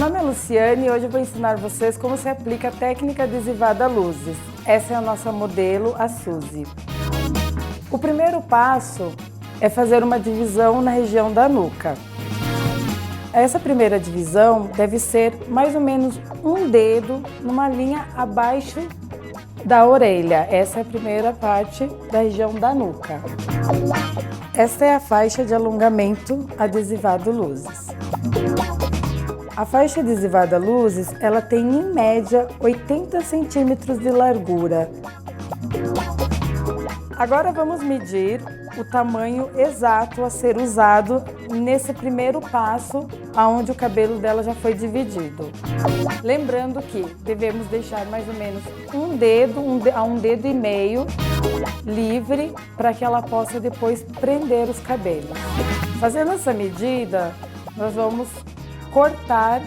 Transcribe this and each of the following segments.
nome é Luciane e hoje eu vou ensinar vocês como se aplica a técnica adesivada a luzes. Essa é a nossa modelo, a Suzy. O primeiro passo é fazer uma divisão na região da nuca. Essa primeira divisão deve ser mais ou menos um dedo numa linha abaixo da orelha. Essa é a primeira parte da região da nuca. Esta é a faixa de alongamento adesivado luzes. A faixa adesivada luzes, ela tem em média 80 centímetros de largura. Agora vamos medir o tamanho exato a ser usado nesse primeiro passo, onde o cabelo dela já foi dividido. Lembrando que devemos deixar mais ou menos um dedo a um dedo e meio livre para que ela possa depois prender os cabelos. Fazendo essa medida, nós vamos cortar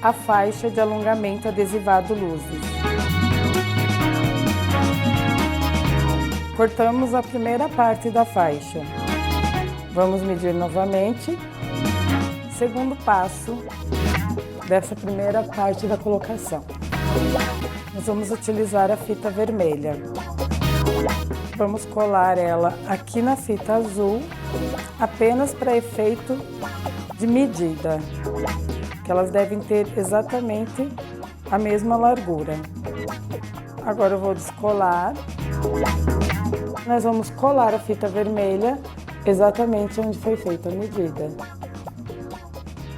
a faixa de alongamento adesivado luzes. Cortamos a primeira parte da faixa. Vamos medir novamente. Segundo passo dessa primeira parte da colocação. Nós vamos utilizar a fita vermelha. Vamos colar ela aqui na fita azul, apenas para efeito de medida, que elas devem ter exatamente a mesma largura. Agora eu vou descolar. Nós vamos colar a fita vermelha exatamente onde foi feita a medida.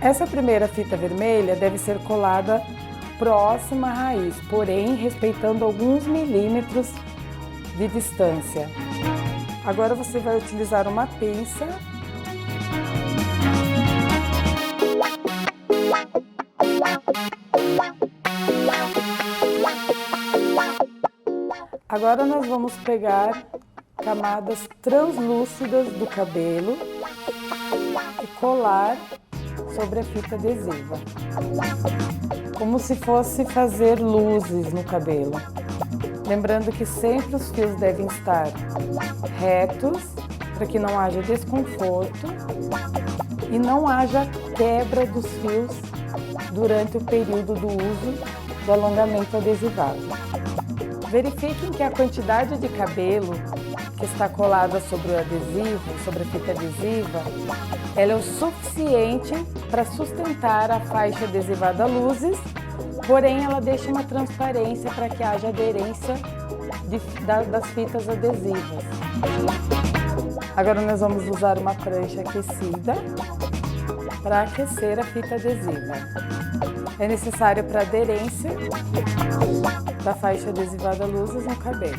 Essa primeira fita vermelha deve ser colada próxima à raiz, porém respeitando alguns milímetros de distância. Agora você vai utilizar uma pinça . Agora nós vamos pegar camadas translúcidas do cabelo e colar sobre a fita adesiva, como se fosse fazer luzes no cabelo. Lembrando que sempre os fios devem estar retos, para que não haja desconforto e não haja quebra dos fios durante o período do uso do alongamento adesivado. Verifiquem que a quantidade de cabelo que está colada sobre o adesivo, sobre a fita adesiva, ela é o suficiente para sustentar a faixa adesivada a luzes, porém ela deixa uma transparência para que haja aderência das fitas adesivas. Agora nós vamos usar uma prancha aquecida para aquecer a fita adesiva. É necessário para aderência da faixa adesivada luzes no cabelo.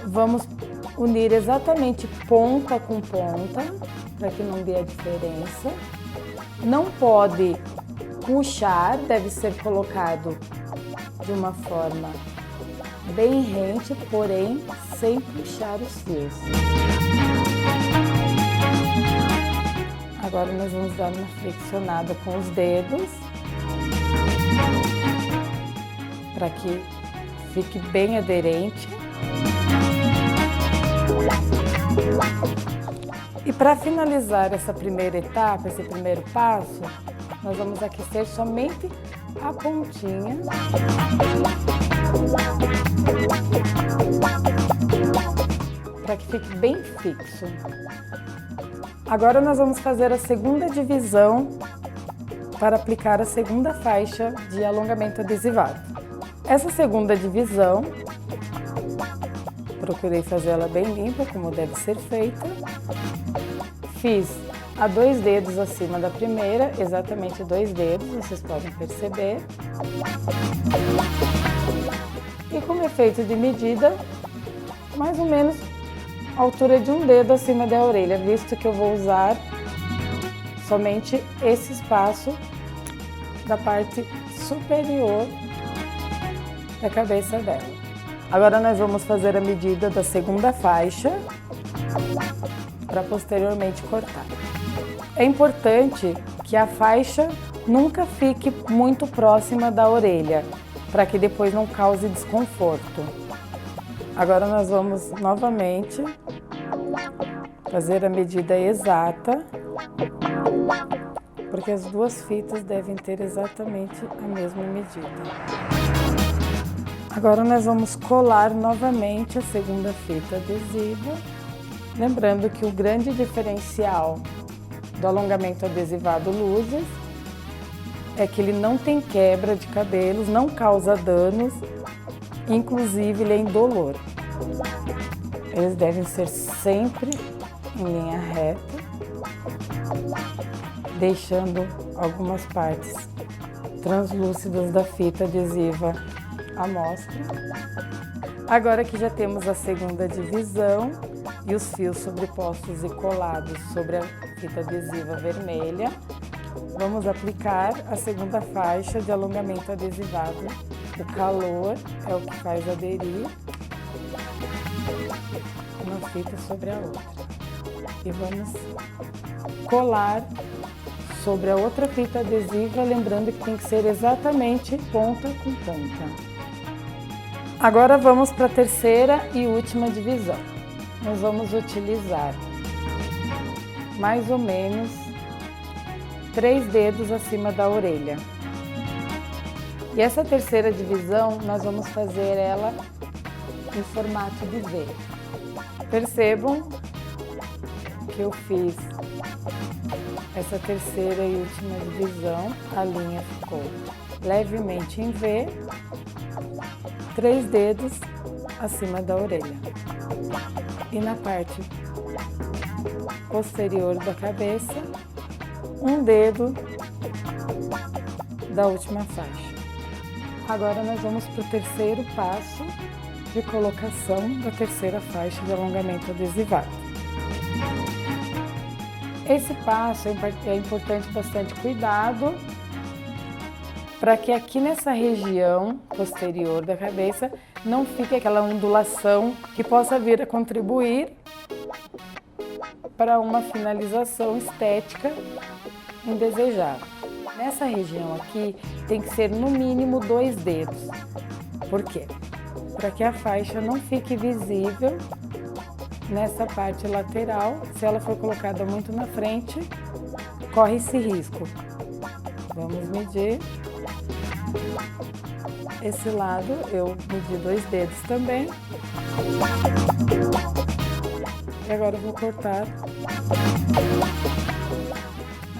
Vamos unir exatamente ponta com ponta, para que não dê a diferença. Não pode puxar, deve ser colocado de uma forma bem rente, porém sem puxar os fios. Agora nós vamos dar uma flexionada com os dedos, para que fique bem aderente. E para finalizar essa primeira etapa, esse primeiro passo, nós vamos aquecer somente a pontinha. Para que fique bem fixo. Agora nós vamos fazer a segunda divisão para aplicar a segunda faixa de alongamento adesivado. Essa segunda divisão, procurei fazer ela bem limpa, como deve ser feita. Fiz a 2 dedos acima da primeira, exatamente 2 dedos, vocês podem perceber. E como efeito de medida, mais ou menos a altura de um dedo acima da orelha, visto que eu vou usar somente esse espaço da parte superior da cabeça dela. Agora nós vamos fazer a medida da segunda faixa para posteriormente cortar. É importante que a faixa nunca fique muito próxima da orelha, para que depois não cause desconforto. Agora nós vamos novamente fazer a medida exata porque as duas fitas devem ter exatamente a mesma medida. Agora nós vamos colar novamente a segunda fita adesiva, lembrando que o grande diferencial do alongamento adesivado Luzes é que ele não tem quebra de cabelos, não causa danos, inclusive ele é indolor. Eles devem ser sempre em linha reta, deixando algumas partes translúcidas da fita adesiva à mostra. Agora que já temos a segunda divisão e os fios sobrepostos e colados sobre a fita adesiva vermelha, vamos aplicar a segunda faixa de alongamento adesivado. O calor é o que faz aderir uma fita sobre a outra. E vamos colar sobre a outra fita adesiva, lembrando que tem que ser exatamente ponta com ponta. Agora vamos para a terceira e última divisão. Nós vamos utilizar mais ou menos 3 dedos acima da orelha. E essa terceira divisão, nós vamos fazer ela em formato de V. Percebam que eu fiz essa terceira e última divisão, a linha ficou levemente em V, 3 dedos acima da orelha. E na parte posterior da cabeça, 1 dedo da última faixa. Agora nós vamos para o terceiro passo de colocação da terceira faixa de alongamento adesivado. Esse passo é importante bastante cuidado para que aqui nessa região posterior da cabeça não fique aquela ondulação que possa vir a contribuir para uma finalização estética indesejada. Nessa região aqui tem que ser no mínimo 2 dedos. Por quê? Para que a faixa não fique visível nessa parte lateral. Se ela for colocada muito na frente, corre esse risco. Vamos medir. Esse lado eu medi 2 dedos também. E agora eu vou cortar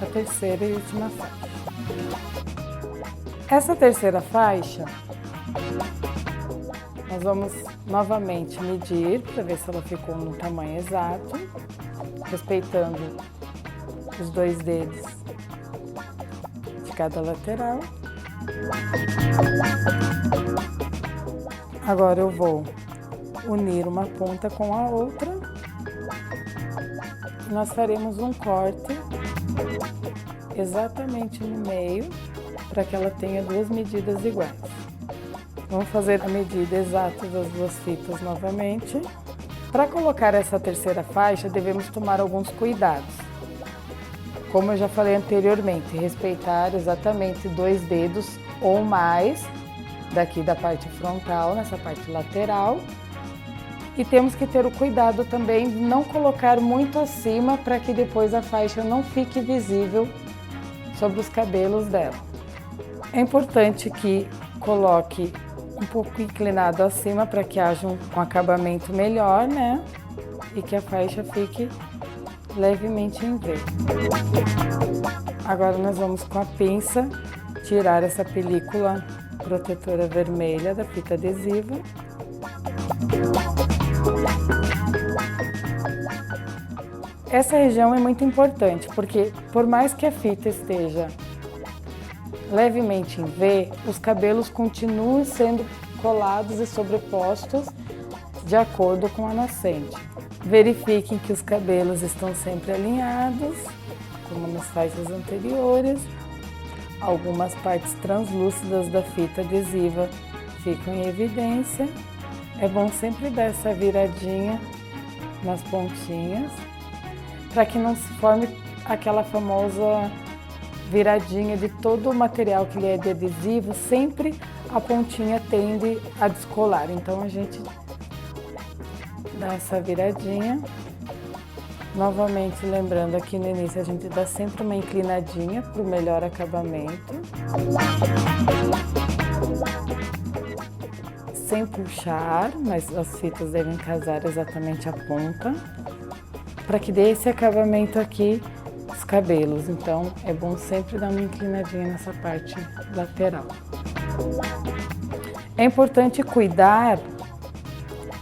a terceira e última faixa. Essa terceira faixa, nós vamos novamente medir para ver se ela ficou no tamanho exato, respeitando os 2 dedos de cada lateral. Agora eu vou unir uma ponta com a outra. Nós faremos um corte exatamente no meio para que ela tenha 2 medidas iguais. Vamos fazer a medida exata das 2 fitas novamente. Para colocar essa terceira faixa, devemos tomar alguns cuidados. Como eu já falei anteriormente, respeitar exatamente 2 dedos ou mais daqui da parte frontal, nessa parte lateral. E temos que ter o cuidado também de não colocar muito acima para que depois a faixa não fique visível sobre os cabelos dela. É importante que coloque um pouco inclinado acima para que haja um acabamento melhor, né? E que a faixa fique levemente em V. Agora nós vamos com a pinça tirar essa película protetora vermelha da fita adesiva. Essa região é muito importante porque, por mais que a fita esteja levemente em V, os cabelos continuam sendo colados e sobrepostos de acordo com a nascente. Verifiquem que os cabelos estão sempre alinhados, como nas faixas anteriores. Algumas partes translúcidas da fita adesiva ficam em evidência. É bom sempre dar essa viradinha nas pontinhas, para que não se forme aquela famosa viradinha de todo o material que ele é de adesivo, sempre a pontinha tende a descolar. Então a gente dá essa viradinha Novamente, lembrando aqui no início, a gente dá sempre uma inclinadinha para o melhor acabamento. Sem puxar, mas as fitas devem casar exatamente a ponta, para que dê esse acabamento aqui dos cabelos. Então, é bom sempre dar uma inclinadinha nessa parte lateral. É importante cuidar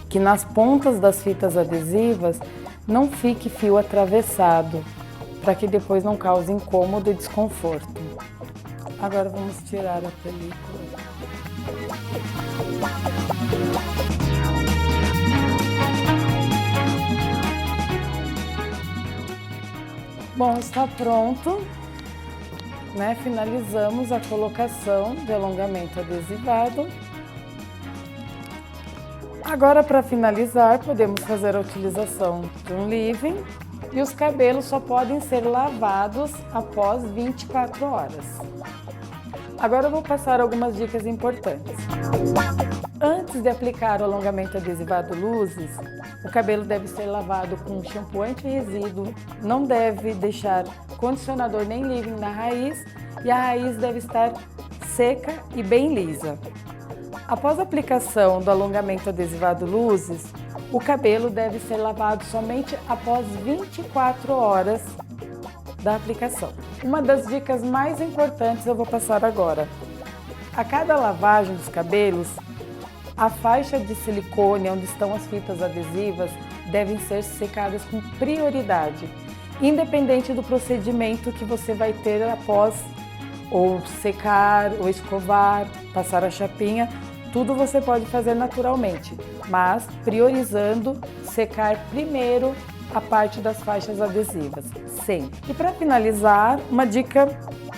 que nas pontas das fitas adesivas não fique fio atravessado, para que depois não cause incômodo e desconforto. Agora vamos tirar a película. Bom, está pronto, né? Finalizamos a colocação de alongamento adesivado. Agora, para finalizar, podemos fazer a utilização de um leave-in e os cabelos só podem ser lavados após 24 horas. Agora eu vou passar algumas dicas importantes. Antes de aplicar o alongamento adesivado luzes, o cabelo deve ser lavado com shampoo anti-resíduo, não deve deixar condicionador nem leave-in na raiz e a raiz deve estar seca e bem lisa. Após a aplicação do alongamento adesivado luzes, o cabelo deve ser lavado somente após 24 horas da aplicação. Uma das dicas mais importantes eu vou passar agora. A cada lavagem dos cabelos, a faixa de silicone onde estão as fitas adesivas devem ser secadas com prioridade, independente do procedimento que você vai ter após ou secar, ou escovar, passar a chapinha. Tudo você pode fazer naturalmente, mas priorizando secar primeiro a parte das faixas adesivas, sempre. E para finalizar, uma dica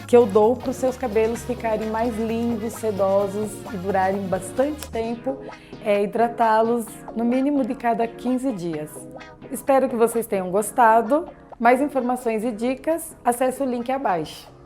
que eu dou para os seus cabelos ficarem mais lindos, sedosos e durarem bastante tempo é hidratá-los no mínimo de cada 15 dias. Espero que vocês tenham gostado. Mais informações e dicas, acesse o link abaixo.